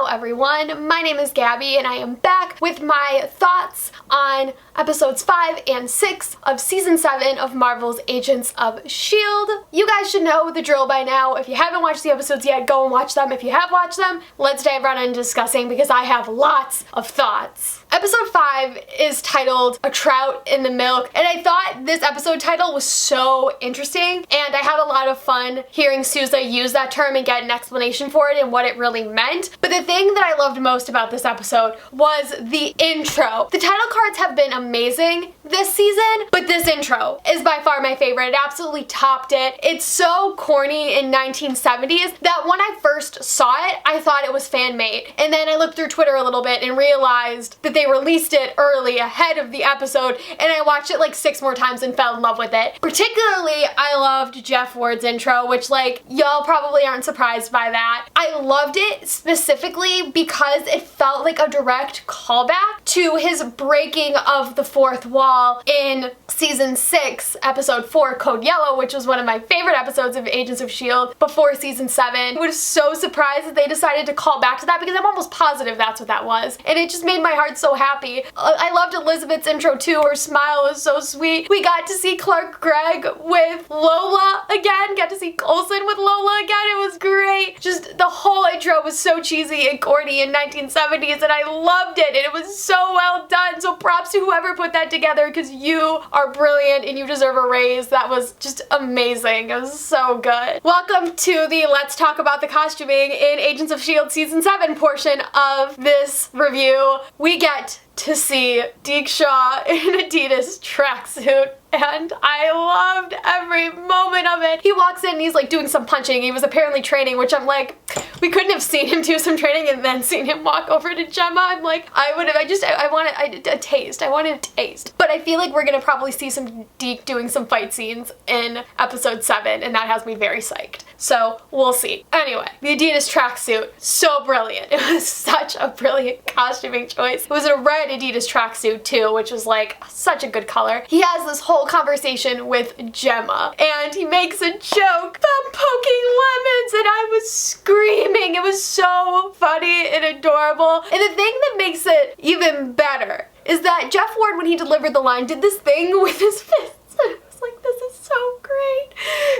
Hello everyone, my name is Gabby and I am back with my thoughts on episodes 5 and 6 of season 7 of Marvel's Agents of S.H.I.E.L.D. You guys should know the drill by now. If you haven't watched the episodes yet, go and watch them. If you have watched them, let's dive right into discussing because I have lots of thoughts. Episode 5 is titled A Trout in the Milk, and I thought this episode title was so interesting, and I had a lot of fun hearing Souza use that term and get an explanation for it and what it really meant. But the thing that I loved most about this episode was the intro. The title cards have been amazing this season, but this intro is by far my favorite. It absolutely topped it. It's so corny in 1970s that when I first saw it, I thought it was fan-made. And then I looked through Twitter a little bit and realized that they released it early ahead of the episode, and I watched it like 6 more times and fell in love with it. Particularly, I loved Jeff Ward's intro, which like, y'all probably aren't surprised by that. I loved it specifically because it felt like a direct callback to his breaking of the fourth wall in season 6, episode 4, Code Yellow, which was one of my favorite episodes of Agents of S.H.I.E.L.D. before season 7. I was so surprised that they decided to call back to that because I'm almost positive that's what that was. And it just made my heart so happy. I loved Elizabeth's intro too. Her smile was so sweet. We got to see Clark Gregg with Lola again. Got to see Coulson with Lola again. It was great. Just the whole intro was so cheesy and corny in 1970s, and I loved it, and it was so well done. So props to whoever put that together because you are brilliant and you deserve a raise. That was just amazing. It was so good. Welcome to the Let's Talk About the Costuming in Agents of S.H.I.E.L.D. season 7 portion of this review. We get to see Deke Shaw in an Adidas tracksuit, and I loved every moment of it. He walks in and he's like doing some punching. He was apparently training, which I'm like, we couldn't have seen him do some training and then seen him walk over to Gemma. I'm like, I wanted a taste. I wanted a taste. But I feel like we're gonna probably see some Deke doing some fight scenes in episode 7, and that has me very psyched. So we'll see. Anyway, the Adidas tracksuit, so brilliant. It was such a brilliant costuming choice. It was a red Adidas tracksuit too, which was like such a good color. He has this whole conversation with Gemma, and he makes a joke about poking lemons, and I was screaming. It was so funny and adorable. And the thing that makes it even better is that Jeff Ward, when he delivered the line, did this thing with his fists. I was like, this is so great.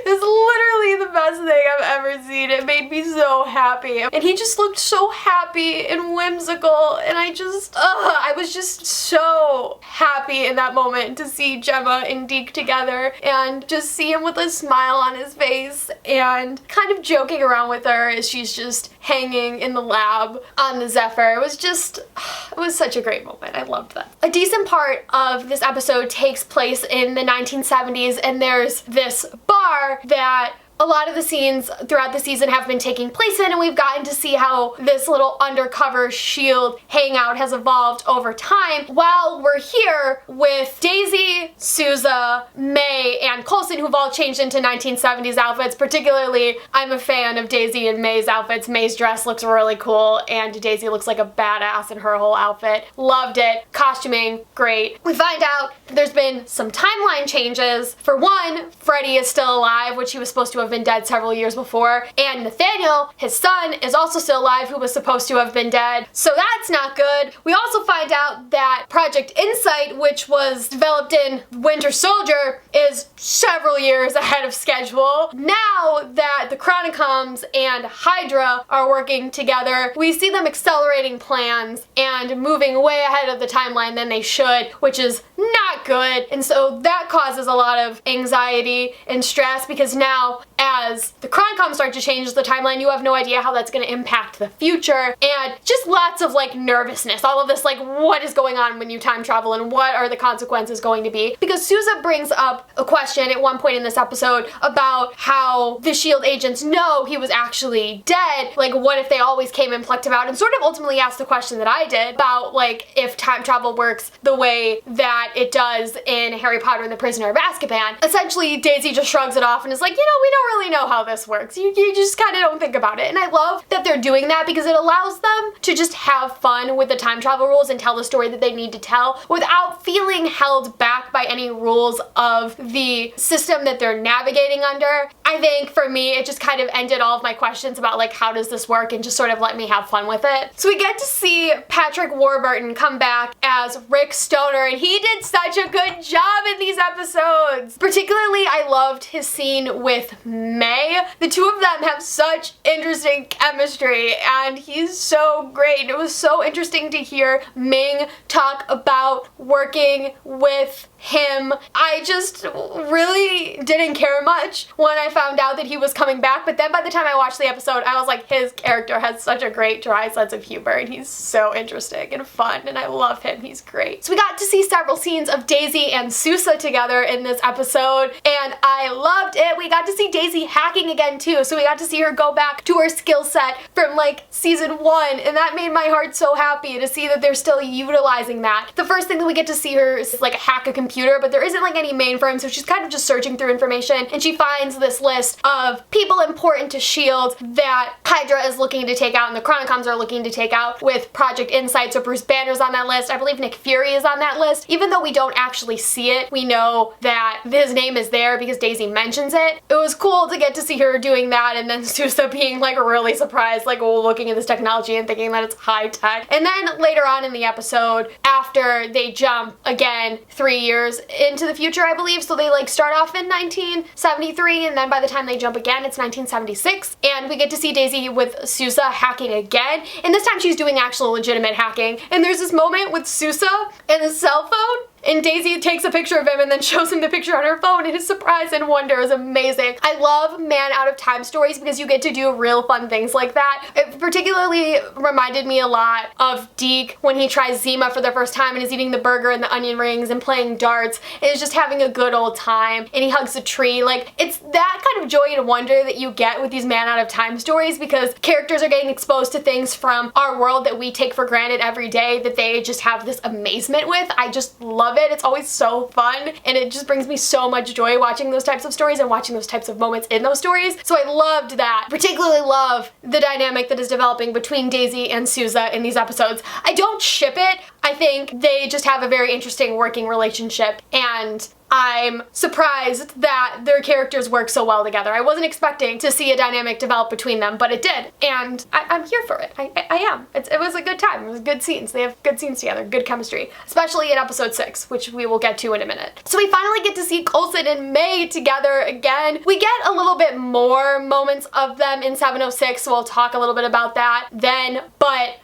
This is literally the best thing I've ever seen. It made me so happy. And he just looked so happy and whimsical, and I was just so happy in that moment to see Gemma and Deke together and just see him with a smile on his face and kind of joking around with her as she's just hanging in the lab on the Zephyr. It was such a great moment. I loved that. A decent part of this episode takes place in the 1970s, and there's this bar that a lot of the scenes throughout the season have been taking place in, and we've gotten to see how this little undercover S.H.I.E.L.D. hangout has evolved over time while we're here with Daisy, Souza, May, and Coulson, who've all changed into 1970s outfits. Particularly, I'm a fan of Daisy and May's outfits. May's dress looks really cool, and Daisy looks like a badass in her whole outfit. Loved it. Costuming, great. We find out that there's been some timeline changes. For one, Freddy is still alive, which he was supposed to have been dead several years before, and Nathaniel, his son, is also still alive, who was supposed to have been dead, so that's not good. We also find out that Project Insight, which was developed in Winter Soldier, is several years ahead of schedule. Now that the Chronicoms and Hydra are working together, we see them accelerating plans and moving way ahead of the timeline than they should, which is not good, and so that causes a lot of anxiety and stress because now as the Chronicoms start to change the timeline, you have no idea how that's going to impact the future, and just lots of like nervousness. All of this like, what is going on when you time travel and what are the consequences going to be? Because Souza brings up a question at one point in this episode about how the S.H.I.E.L.D. agents know he was actually dead. Like, what if they always came and plucked him out? And sort of ultimately asked the question that I did about like if time travel works the way that it does in Harry Potter and the Prisoner of Azkaban. Essentially, Daisy just shrugs it off and is like, you know, we don't really really know how this works. You just kind of don't think about it. And I love that they're doing that because it allows them to just have fun with the time travel rules and tell the story that they need to tell without feeling held back by any rules of the system that they're navigating under. I think for me, it just kind of ended all of my questions about like, how does this work, and just sort of let me have fun with it. So we get to see Patrick Warburton come back as Rick Stoner, and he did such a good job in these episodes. Particularly, I loved his scene with May. The two of them have such interesting chemistry, and he's so great. It was so interesting to hear Ming talk about working with him. I just really didn't care much when I found out that he was coming back, but then by the time I watched the episode, I was like, his character has such a great dry sense of humor, and he's so interesting and fun, and I love him. He's great. So we got to see several scenes of Daisy and Souza together in this episode, and I loved it. We got to see Daisy hacking again too, so we got to see her go back to her skill set from like season 1, and that made my heart so happy to see that they're still utilizing that. The first thing that we get to see her is like hack a computer, but there isn't like any mainframe, so she's kind of just searching through information, and she finds this list of people important to S.H.I.E.L.D. that Hydra is looking to take out and the Chronicoms are looking to take out with Project Insight. So Bruce Banner's on that list. I believe Nick Fury is on that list. Even though we don't actually see it, we know that his name is there because Daisy mentions it. It was cool to get to see her doing that, and then Souza being like really surprised, like looking at this technology and thinking that it's high tech. And then later on in the episode, after they jump again 3 years into the future, I believe, so they like start off in 1973, and then by the time they jump again, it's 1976, and we get to see Daisy with Souza hacking again, and this time she's doing actual legitimate hacking, and there's this moment with Souza and his cell phone, and Daisy takes a picture of him and then shows him the picture on her phone, and his surprise and wonder is amazing. I love Man Out of Time stories because you get to do real fun things like that. It particularly reminded me a lot of Deke when he tries Zima for the first time and is eating the burger and the onion rings and playing darts and is just having a good old time, and he hugs a tree. Like, it's that kind of joy and wonder that you get with these Man Out of Time stories because characters are getting exposed to things from our world that we take for granted every day that they just have this amazement with. I just love it. It's always so fun, and it just brings me so much joy watching those types of stories and watching those types of moments in those stories. So I loved that. Particularly love the dynamic that is developing between Daisy and Souza in these episodes. I don't ship it. I think they just have a very interesting working relationship, and I'm surprised that their characters work so well together. I wasn't expecting to see a dynamic develop between them, but it did, and I'm here for it. I am. It was a good time. It was good scenes. They have good scenes together, good chemistry, especially in episode 6, which we will get to in a minute. So we finally get to see Coulson and May together again. We get a little bit more moments of them in 706, so we'll talk a little bit about that then, but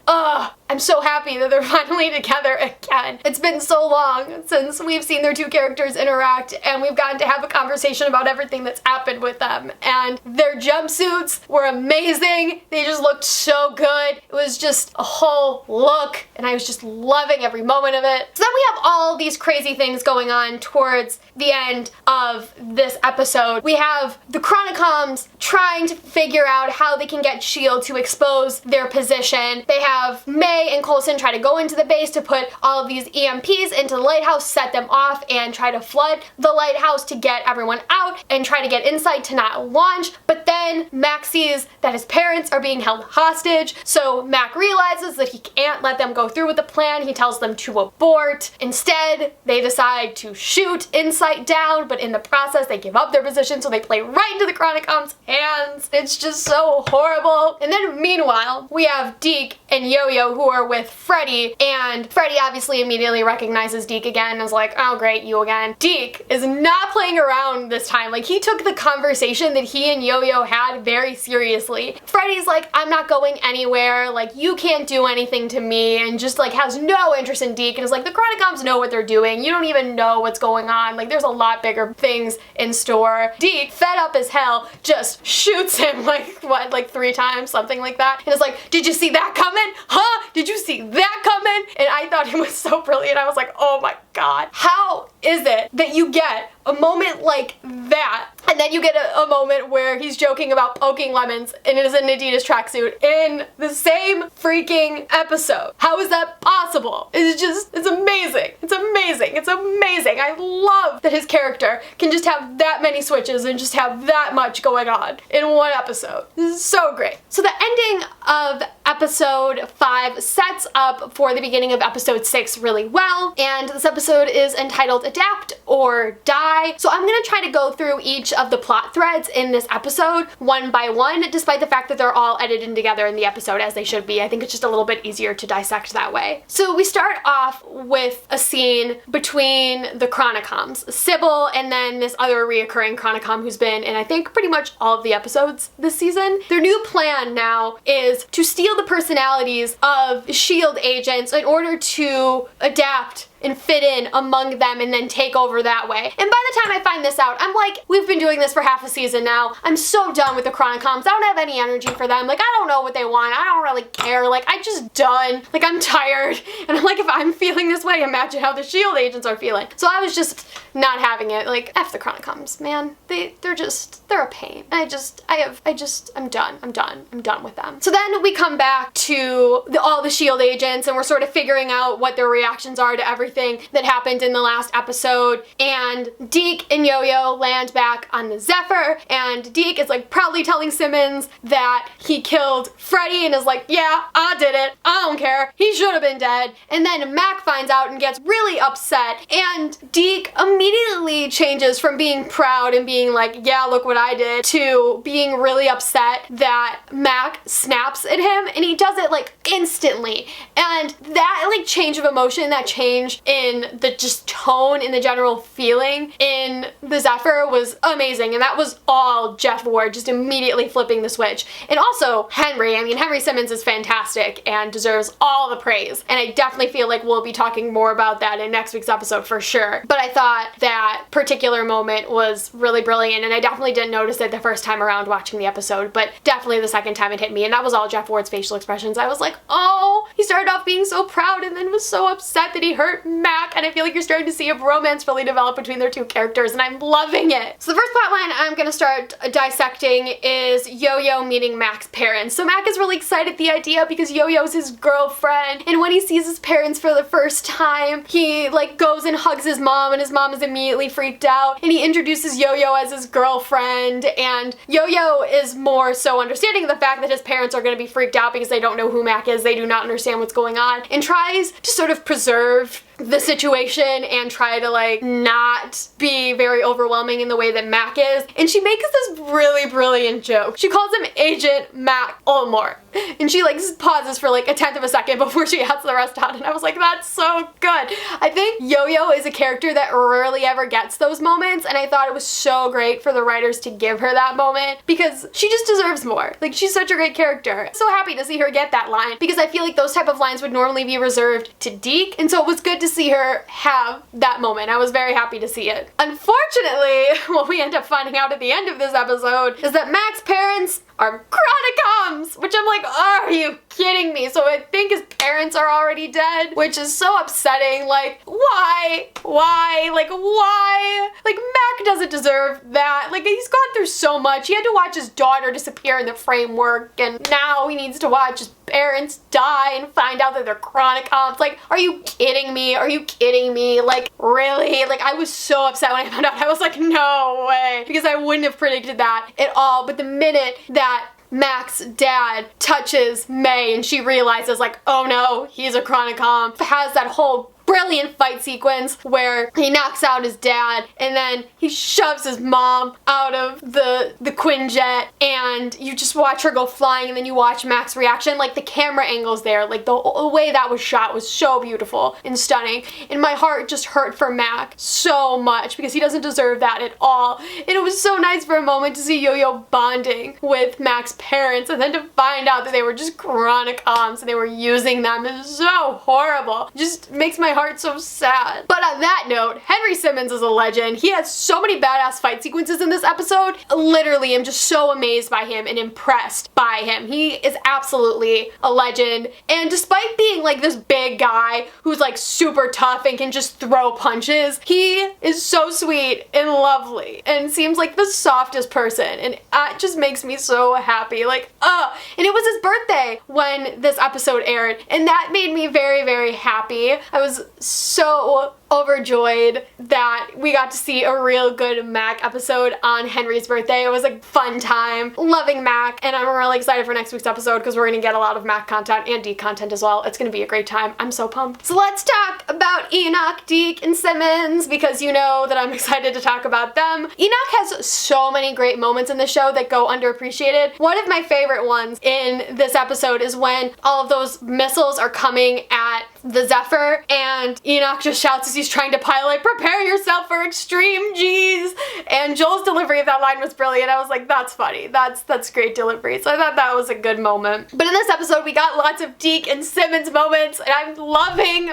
I'm so happy that they're finally together again. It's been so long since we've seen their two characters interact, and we've gotten to have a conversation about everything that's happened with them, and their jumpsuits were amazing. They just looked so good. It was just a whole look, and I was just loving every moment of it. So then we have all these crazy things going on towards the end of this episode. We have the Chronicoms trying to figure out how they can get S.H.I.E.L.D. to expose their position. They have May and Coulson try to go into the base to put all of these EMPs into the lighthouse, set them off, and try to flood the lighthouse to get everyone out and try to get Insight to not launch. But then Mac sees that his parents are being held hostage, so Mac realizes that he can't let them go through with the plan. He tells them to abort. Instead, they decide to shoot Insight down, but in the process they give up their position, so they play right into the Chronicoms' hands. It's just so horrible. And then meanwhile, we have Deke and Yoyo who are with Freddy, and Freddy obviously immediately recognizes Deke again and is like, oh great, you again. Deke is not playing around this time. Like, he took the conversation that he and Yoyo had very seriously. Freddy's like, I'm not going anywhere, like, you can't do anything to me, and just like has no interest in Deke, and is like, the Chronicoms know what they're doing, you don't even know what's going on, like there's a lot bigger things in store. Deke, fed up as hell, just shoots him like, what, like 3 times, something like that, and is like, did you see that coming? Huh? Did you see that coming? And I thought it was so brilliant. I was like, oh my God. How is it that you get a moment like that, and then you get a moment where he's joking about poking lemons and it is an Adidas tracksuit in the same freaking episode? How is that possible? It's amazing. It's amazing. It's amazing. I love that his character can just have that many switches and just have that much going on in one episode. This is so great. So the ending of episode 5 sets up for the beginning of episode 6 really well, and this episode is entitled Adapt or Die. So I'm gonna try to go through each of the plot threads in this episode one by one, despite the fact that they're all edited together in the episode as they should be. I think it's just a little bit easier to dissect that way. So we start off with a scene between the Chronicoms, Sybil and then this other reoccurring Chronicom who's been in I think pretty much all of the episodes this season. Their new plan now is to steal the personalities of S.H.I.E.L.D. agents in order to adapt and fit in among them and then take over that way. And by the time I find this out, I'm like, we've been doing this for half a season now. I'm so done with the Chronicoms. I don't have any energy for them. Like, I don't know what they want. I don't really care. Like, I'm just done. Like, I'm tired. And I'm like, if I'm feeling this way, imagine how the S.H.I.E.L.D. agents are feeling. So I was just not having it. Like, F the Chronicoms, man. They're a pain. And I'm done with them. So then we come back to all the S.H.I.E.L.D. agents and we're sort of figuring out what their reactions are to everything that happened in the last episode, and Deke and Yoyo land back on the Zephyr, and Deke is like proudly telling Simmons that he killed Freddy and is like, yeah, I did it, I don't care, he should have been dead. And then Mac finds out and gets really upset, and Deke immediately changes from being proud and being like, yeah, look what I did, to being really upset that Mac snaps at him, and he does it like instantly. And that like change of emotion, that change in the just tone, in the general feeling in the Zephyr was amazing, and that was all Jeff Ward just immediately flipping the switch. And also Henry, I mean, Henry Simmons is fantastic and deserves all the praise, and I definitely feel like we'll be talking more about that in next week's episode for sure. But I thought that particular moment was really brilliant, and I definitely didn't notice it the first time around watching the episode, but definitely the second time it hit me, and that was all Jeff Ward's facial expressions. I was like, oh, he started off being so proud and then was so upset that he hurt Mac, and I feel like you're starting to see a bromance really develop between their two characters, and I'm loving it. So the first plotline I'm gonna start dissecting is Yoyo meeting Mac's parents. So Mac is really excited at the idea because Yoyo's his girlfriend, and when he sees his parents for the first time, he like goes and hugs his mom, and his mom is immediately freaked out, and he introduces Yoyo as his girlfriend, and Yoyo is more so understanding of the fact that his parents are gonna be freaked out because they don't know who Mac is, they do not understand what's going on, and tries to sort of preserve the situation and try to like not be very overwhelming in the way that Mac is. And she makes this really brilliant joke. She calls him Agent Mac Olmore, and she like pauses for like a tenth of a second before she adds the rest out, and I was like, that's so good. I think Yoyo is a character that rarely ever gets those moments, and I thought it was so great for the writers to give her that moment because she just deserves more. Like, she's such a great character. So happy to see her get that line because I feel like those type of lines would normally be reserved to Deke, and so it was good to see her have that moment. I was very happy to see it. Unfortunately, what we end up finding out at the end of this episode is that Mac's parents are Chronicoms, which I'm like, are you kidding me? So I think his parents are already dead, which is so upsetting. Like, why? Like, why? Like, Mac doesn't deserve that. Like, he's gone through so much. He had to watch his daughter disappear in the framework, and now he needs to watch his parents die and find out that they're Chronicoms. Like, are you kidding me? Are you kidding me? Like, really? Like, I was so upset when I found out. I was like, no way, because I wouldn't have predicted that at all. But the minute that Mac's dad touches May and she realizes like, oh no, he's a Chronicom, has that whole brilliant fight sequence where he knocks out his dad and then he shoves his mom out of the Quinjet, and you just watch her go flying, and then you watch Mac's reaction. Like, the camera angles there, like the way that was shot was so beautiful and stunning, and my heart just hurt for Mac so much because he doesn't deserve that at all. And it was so nice for a moment to see Yoyo bonding with Mac's parents, and then to find out that they were just Chronicoms and they were using them is so horrible. It just makes my heart so sad. But on that note, Henry Simmons is a legend. He has so many badass fight sequences in this episode. Literally, I'm just so amazed by him and impressed by him. He is absolutely a legend. And despite being like this big guy who's like super tough and can just throw punches, he is so sweet and lovely and seems like the softest person. And it just makes me so happy. Like, and it was his birthday when this episode aired. And that made me very, very happy. I was so overjoyed that we got to see a real good Mac episode on Henry's birthday. It was a fun time. Loving Mac, and I'm really excited for next week's episode because we're gonna get a lot of Mac content and Deke content as well. It's gonna be a great time. I'm so pumped. So let's talk about Enoch, Deke, and Simmons because you know that I'm excited to talk about them. Enoch has so many great moments in the show that go underappreciated. One of my favorite ones in this episode is when all of those missiles are coming at the Zephyr and Enoch just shouts as he's trying to pilot, "Prepare yourself for extreme G's." And Joel's delivery of that line was brilliant. I was like, that's funny. That's great delivery. So I thought that was a good moment. But in this episode, we got lots of Deke and Simmons moments, and I'm loving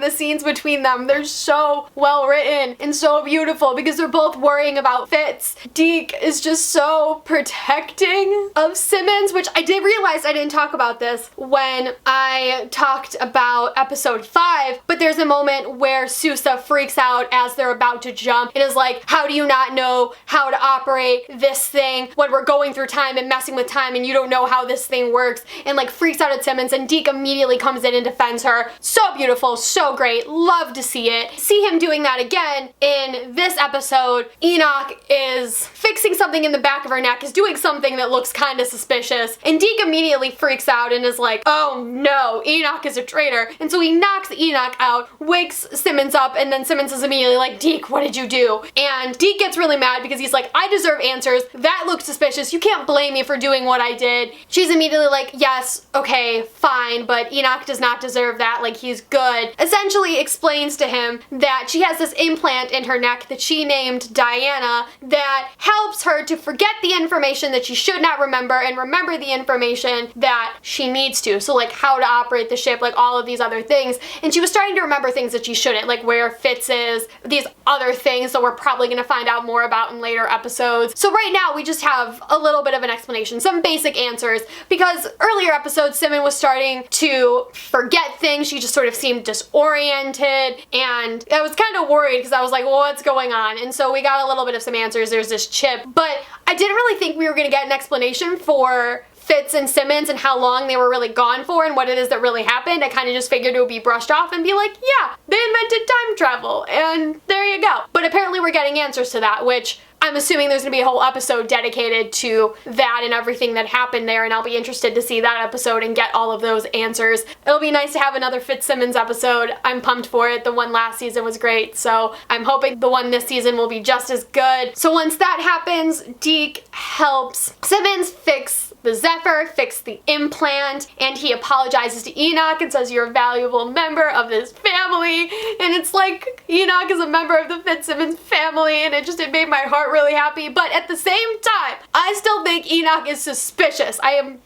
the scenes between them. They're so well written and so beautiful because they're both worrying about Fitz. Deke is just so protecting of Simmons, which I did realize I didn't talk about this when I talked about episode 5, but there's a moment where Souza freaks out as they're about to jump and is like, how do you not know how to operate this thing when we're going through time and messing with time and you don't know how this thing works, and like freaks out at Simmons, and Deke immediately comes in and defends her. So beautiful, so great, love to see it. See him doing that again in this episode. Enoch is fixing something in the back of her neck, is doing something that looks kind of suspicious, and Deke immediately freaks out and is like, oh no, Enoch is a traitor. And so he knocks Enoch out, wakes Simmons up, and then Simmons is immediately like, Deke, what did you do? And Deke gets really mad because he's like, I deserve answers. That looked suspicious. You can't blame me for doing what I did. She's immediately like, yes, okay, fine, but Enoch does not deserve that. Like, he's good. Essentially explains to him that she has this implant in her neck that she named Diana that helps her to forget the information that she should not remember and remember the information that she needs to. So like how to operate the ship, like all of these other things. And she was starting to remember things that she shouldn't, like where Fitz is, these other things that we're probably gonna find out more about in later episodes. So right now we just have a little bit of an explanation, some basic answers, because earlier episodes Simmons was starting to forget things. She just sort of seemed disoriented, and I was kind of worried because I was like, well, what's going on? And so we got a little bit of some answers. There's this chip, but I didn't really think we were gonna get an explanation for Fitz and Simmons and how long they were really gone for and what it is that really happened. I kind of just figured it would be brushed off and be like, yeah, they invented time travel, and there you go. But apparently we're getting answers to that, which I'm assuming there's gonna be a whole episode dedicated to that and everything that happened there, and I'll be interested to see that episode and get all of those answers. It'll be nice to have another Fitzsimmons episode. I'm pumped for it. The one last season was great, so I'm hoping the one this season will be just as good. So once that happens, Deke helps Simmons fix the Zephyr, fix the implant, and he apologizes to Enoch and says, you're a valuable member of this family. And it's like, Enoch is a member of the Fitzsimmons family, and it made my heart really happy. But at the same time, I still think Enoch is suspicious. I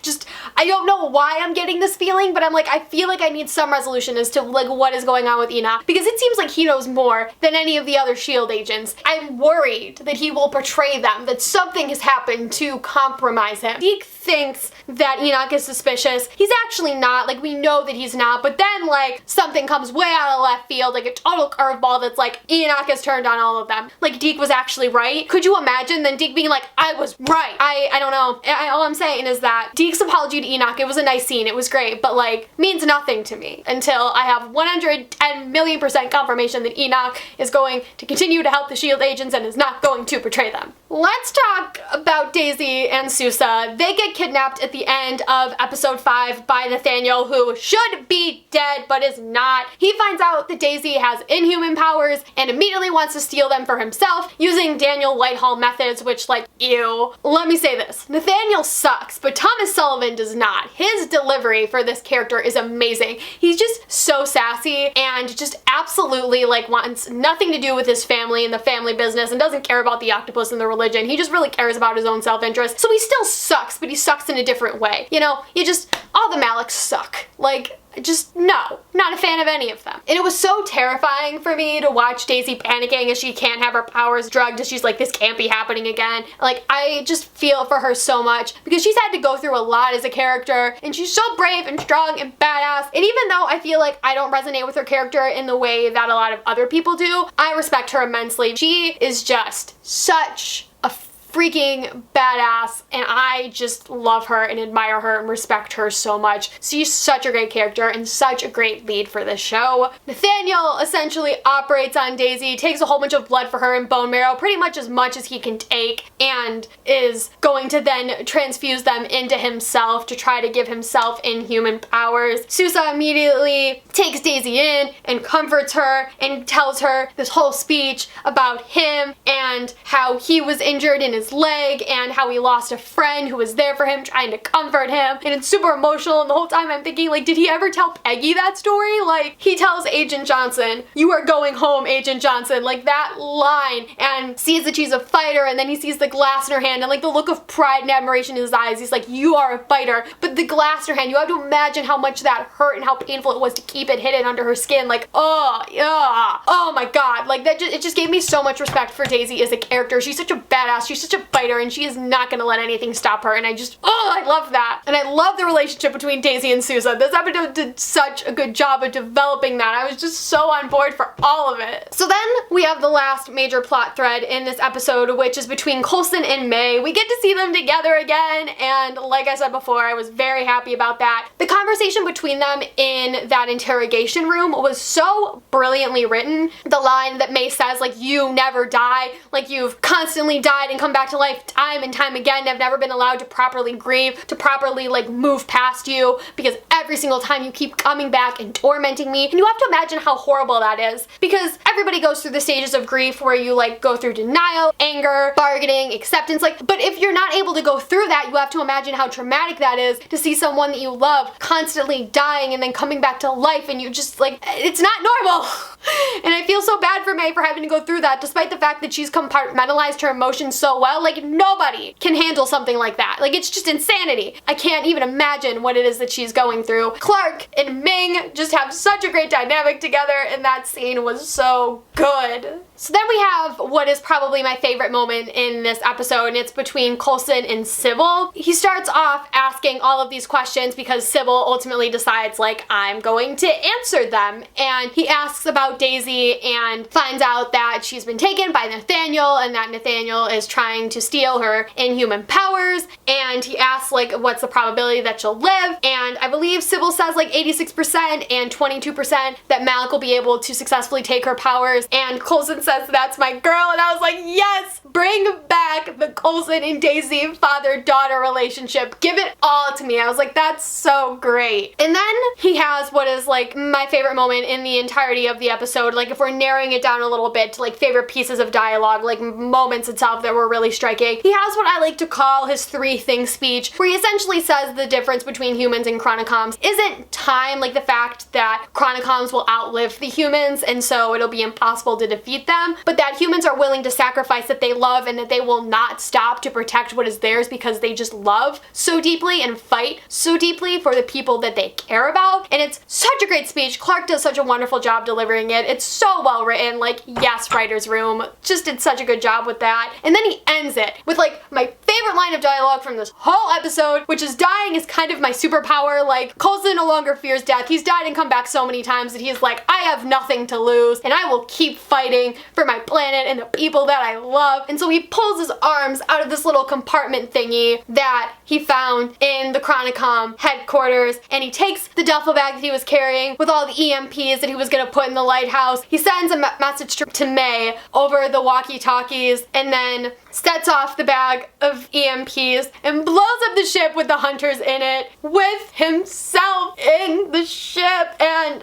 don't know why I'm getting this feeling, but I'm like, I feel like I need some resolution as to like what is going on with Enoch, because it seems like he knows more than any of the other S.H.I.E.L.D. agents. I'm worried that he will betray them, that something has happened to compromise him. Deke thinks that Enoch is suspicious. He's actually not. Like, we know that he's not, but then like something comes way out of left field, like a total curveball that's like, Enoch has turned on all of them. Like, Deke was actually right. Could you imagine then Deke being like, I was right? I don't know. All I'm saying is that Deke's apology to Enoch, it was a nice scene, it was great, but like, means nothing to me until I have 110,000,000% confirmation that Enoch is going to continue to help the S.H.I.E.L.D. agents and is not going to betray them. Let's talk about Daisy and Souza. They get kidnapped at the end of episode 5 by Nathaniel, who should be dead but is not. He finds out that Daisy has inhuman powers and immediately wants to steal them for himself using Daniel Whitehall methods, which, like, ew. Let me say this. Nathaniel sucks, but Thomas Sullivan does not. His delivery for this character is amazing. He's just so sassy and just absolutely, like, wants nothing to do with his family and the family business and doesn't care about the octopus and the religion. He just really cares about his own self-interest. So he still sucks, but he sucks in a different way. You know, all the Maliks suck. Like, just no, not a fan of any of them. And it was so terrifying for me to watch Daisy panicking as she can't have her powers drugged, as she's like, this can't be happening again. Like, I just feel for her so much because she's had to go through a lot as a character, and she's so brave and strong and badass. And even though I feel like I don't resonate with her character in the way that a lot of other people do, I respect her immensely. She is just such a freaking badass, and I just love her and admire her and respect her so much. She's such a great character and such a great lead for this show. Nathaniel essentially operates on Daisy, takes a whole bunch of blood for her and bone marrow, pretty much as he can take, and is going to then transfuse them into himself to try to give himself inhuman powers. Souza immediately takes Daisy in and comforts her and tells her this whole speech about him and how he was injured in his leg and how he lost a friend who was there for him trying to comfort him, and it's super emotional. And the whole time I'm thinking, like, did he ever tell Peggy that story? Like, he tells Agent Johnson, "You are going home, Agent Johnson," like that line, and sees that she's a fighter, and then he sees the glass in her hand and like the look of pride and admiration in his eyes. He's like, "You are a fighter," but the glass in her hand, you have to imagine how much that hurt and how painful it was to keep it hidden under her skin. Like, oh yeah, oh my god, like that it just gave me so much respect for Daisy as a character. She's such a badass, she's such a fighter, and she is not gonna let anything stop her, and I love that. And I love the relationship between Daisy and Souza. This episode did such a good job of developing that. I was just so on board for all of it. So then we have the last major plot thread in this episode, which is between Coulson and May. We get to see them together again, and like I said before, I was very happy about that. The conversation between them in that interrogation room was so brilliantly written. The line that May says, like, "You never die, like you've constantly died and come back to life time and time again, have never been allowed to properly grieve, to properly like move past you, because every single time you keep coming back and tormenting me." And you have to imagine how horrible that is, because everybody goes through the stages of grief where you like go through denial, anger, bargaining, acceptance, like, but if you're not able to go through that, you have to imagine how traumatic that is to see someone that you love constantly dying and then coming back to life, and you just like, it's not normal. And I feel so bad for May for having to go through that, despite the fact that she's compartmentalized her emotions so well. Like, nobody can handle something like that. Like, it's just insanity. I can't even imagine what it is that she's going through. Clark and Ming just have such a great dynamic together, and that scene was so good. So then we have what is probably my favorite moment in this episode, and it's between Coulson and Sybil. He starts off asking all of these questions because Sybil ultimately decides, like, I'm going to answer them. And he asks about Daisy and finds out that she's been taken by Nathaniel, and that Nathaniel is trying to steal her inhuman powers. And he asks, like, what's the probability that she'll live? And I believe Sybil says like 86% and 22% that Malik will be able to successfully take her powers. And Coulson says, "That's my girl," and I was like, yes, bring back the Coulson and Daisy father-daughter relationship. Give it all to me. I was like, that's so great. And then he has what is like my favorite moment in the entirety of the episode. Like, if we're narrowing it down a little bit to like favorite pieces of dialogue, like moments itself that were really striking, he has what I like to call his 3-thing speech, where he essentially says the difference between humans and Chronicoms isn't time, like the fact that Chronicoms will outlive the humans and so it'll be impossible to defeat them, but that humans are willing to sacrifice that they love and that they will not stop to protect what is theirs because they just love so deeply and fight so deeply for the people that they care about. And it's such a great speech. Clark does such a wonderful job delivering it. It's so well written. Like, yes, writer's room just did such a good job with that. And then he ends it with like my favorite line of dialogue from this whole episode, which is, "Dying is kind of my superpower." Like, Coulson no longer fears death. He's died and come back so many times that he's like, I have nothing to lose and I will keep fighting for my planet and the people that I love. And so he pulls his arms out of this little compartment thingy that he found in the Chronicom headquarters, and he takes the duffel bag that he was carrying with all the EMPs that he was gonna put in the lighthouse. He sends a message to May over the walkie-talkies and then sets off the bag of EMPs and blows up the ship with the hunters in it with himself in the ship. And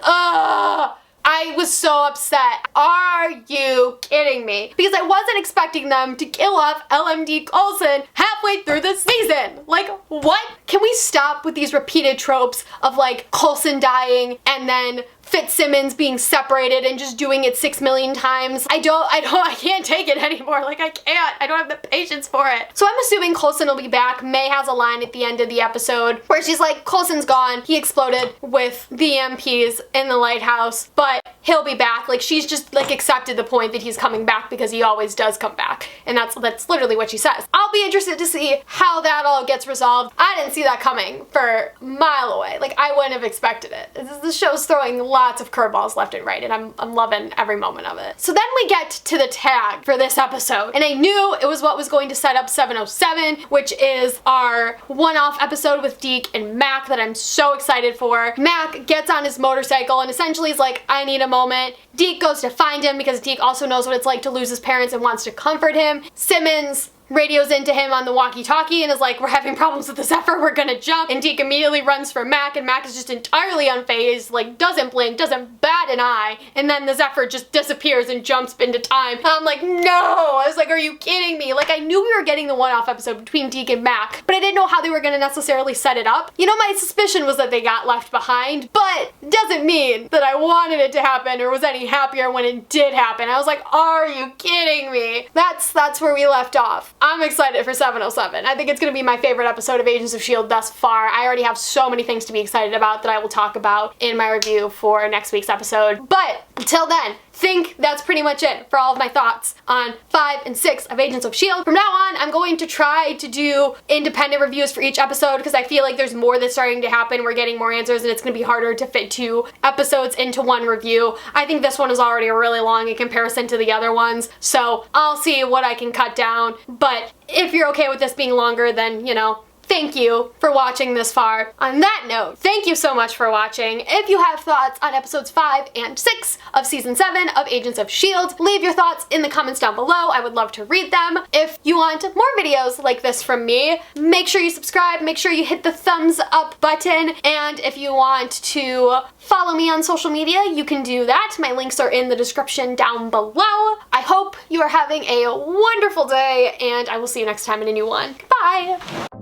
I was so upset. Are you kidding me? Because I wasn't expecting them to kill off LMD Coulson halfway through the season. Like, what? Can we stop with these repeated tropes of like Coulson dying and then Fitzsimmons being separated and just doing it 6 million times. I can't take it anymore. Like, I can't. I don't have the patience for it. So I'm assuming Coulson will be back. May has a line at the end of the episode where she's like, Coulson's gone. He exploded with the EMPs in the lighthouse, but he'll be back. Like, she's just like accepted the point that he's coming back because he always does come back. And that's literally what she says. I'll be interested to see how that all gets resolved. I didn't see that coming for a mile away. Like, I wouldn't have expected it. The show's throwing lots of curveballs left and right, and I'm loving every moment of it. So then we get to the tag for this episode, and I knew it was what was going to set up 707, which is our one-off episode with Deke and Mac that I'm so excited for. Mac gets on his motorcycle and essentially is like, I need a moment. Deke goes to find him because Deke also knows what it's like to lose his parents and wants to comfort him. Simmons radios into him on the walkie-talkie and is like, we're having problems with the Zephyr, we're gonna jump. And Deke immediately runs for Mac, and Mac is just entirely unfazed, like doesn't blink, doesn't bat an eye, and then the Zephyr just disappears and jumps into time. And I'm like, no! I was like, are you kidding me? Like, I knew we were getting the one-off episode between Deke and Mac, but I didn't know how they were gonna necessarily set it up. You know, my suspicion was that they got left behind, but doesn't mean that I wanted it to happen or was any happier when it did happen. I was like, are you kidding me? That's where we left off. I'm excited for 707. I think it's going to be my favorite episode of Agents of S.H.I.E.L.D. thus far. I already have so many things to be excited about that I will talk about in my review for next week's episode. But until then, think that's pretty much it for all of my thoughts on 5 and 6 of Agents of S.H.I.E.L.D. From now on, I'm going to try to do independent reviews for each episode because I feel like there's more that's starting to happen. We're getting more answers and it's going to be harder to fit 2 episodes into one review. I think this one is already really long in comparison to the other ones, so I'll see what I can cut down. But if you're okay with this being longer, then, you know, thank you for watching this far. On that note, thank you so much for watching. If you have thoughts on episodes 5 and 6 of season 7 of Agents of S.H.I.E.L.D., leave your thoughts in the comments down below. I would love to read them. If you want more videos like this from me, make sure you subscribe, make sure you hit the thumbs up button, and if you want to follow me on social media, you can do that. My links are in the description down below. I hope you are having a wonderful day, and I will see you next time in a new one. Bye!